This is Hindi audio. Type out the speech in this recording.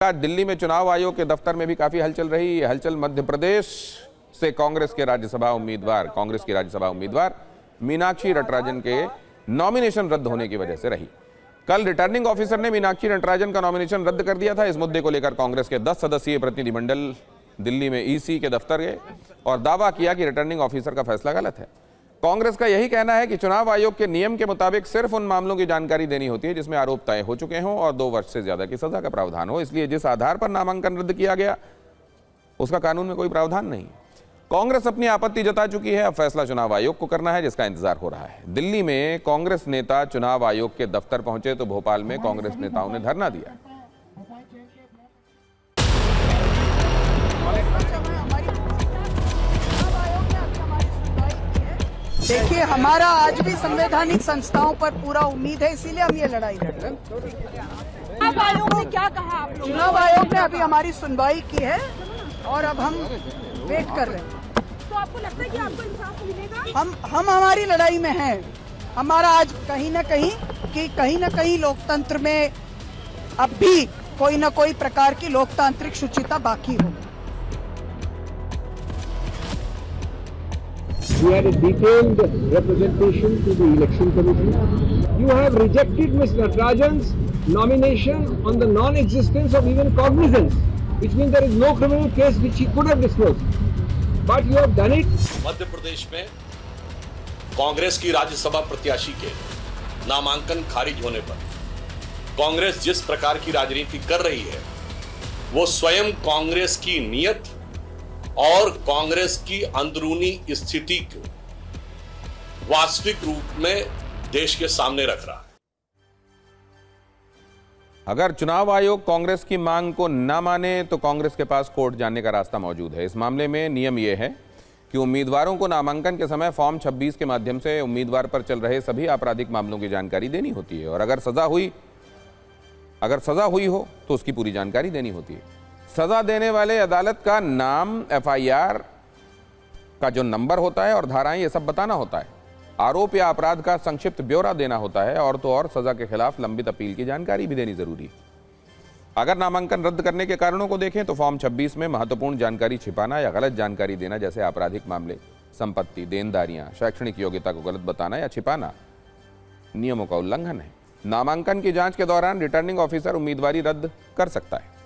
आज दिल्ली में चुनाव आयोग के दफ्तर में भी काफी हलचल रही। ये हलचल मध्य प्रदेश से कांग्रेस की राज्यसभा उम्मीदवार मीनाक्षी नटराजन के नॉमिनेशन रद्द होने की वजह से रही। कल रिटर्निंग ऑफिसर ने मीनाक्षी नटराजन का नॉमिनेशन रद्द कर दिया था। इस मुद्दे को लेकर कांग्रेस के 10 सदस्यीय प्रतिनिधिमंडल दिल्ली में ईसी के दफ्तर गए और दावा किया कि रिटर्निंग ऑफिसर का फैसला गलत है। कांग्रेस का यही कहना है कि चुनाव आयोग के नियम के मुताबिक सिर्फ उन मामलों की जानकारी देनी होती है जिसमें आरोप तय हो चुके हों और 2 वर्ष से ज्यादा की सजा का प्रावधान हो। इसलिए जिस आधार पर नामांकन रद्द किया गया उसका कानून में कोई प्रावधान नहीं। कांग्रेस अपनी आपत्ति जता चुकी है। अब फैसला चुनाव आयोग को करना है, जिसका इंतजार हो रहा है। दिल्ली में कांग्रेस नेता चुनाव आयोग के दफ्तर पहुंचे तो भोपाल में कांग्रेस नेताओं ने धरना दिया। देखिए, हमारा आज भी संवैधानिक संस्थाओं पर पूरा उम्मीद है, इसीलिए हम ये लड़ाई लड़ रहे हैं। चुनाव आयोग ने क्या कहा आप लोगों? चुनाव आयोग ने अभी हमारी सुनवाई की है और अब हम वेट कर रहे हैं। तो आपको लगता है कि आपको इंसाफ मिलेगा? हम हमारी लड़ाई में हैं। हमारा आज कहीं न कहीं लोकतंत्र में अब भी कोई न कोई प्रकार की लोकतांत्रिक शुचिता बाकी हो। We had a detailed representation to the Election Commission. You have rejected Ms. Natarajan's nomination on the non-existence of even cognizance, which means there is no criminal case which she could have disclosed. But you have done it. Madhya Pradesh में कांग्रेस की राज्यसभा प्रत्याशी के नामांकन खारिज होने पर कांग्रेस जिस प्रकार की राजनीति कर रही है वो स्वयं कांग्रेस की नीयत और कांग्रेस की अंदरूनी स्थिति को वास्तविक रूप में देश के सामने रख रहा है। अगर चुनाव आयोग कांग्रेस की मांग को न माने तो कांग्रेस के पास कोर्ट जाने का रास्ता मौजूद है। इस मामले में नियम यह है कि उम्मीदवारों को नामांकन के समय फॉर्म 26 के माध्यम से उम्मीदवार पर चल रहे सभी आपराधिक मामलों की जानकारी देनी होती है और अगर सजा हुई हो तो उसकी पूरी जानकारी देनी होती है। सजा देने वाले अदालत का नाम, एफआईआर का जो नंबर होता है और धाराएं, ये सब बताना होता है। आरोप या अपराध का संक्षिप्त ब्यौरा देना होता है और तो और सजा के खिलाफ लंबित अपील की जानकारी भी देनी जरूरी है। अगर नामांकन रद्द करने के कारणों को देखें तो फॉर्म 26 में महत्वपूर्ण जानकारी छिपाना या गलत जानकारी देना जैसे आपराधिक मामले, संपत्ति, देनदारियां, शैक्षणिक योग्यता को गलत बताना या छिपाना नियमों का उल्लंघन है। नामांकन की जांच के दौरान रिटर्निंग ऑफिसर उम्मीदवारी रद्द कर सकता है।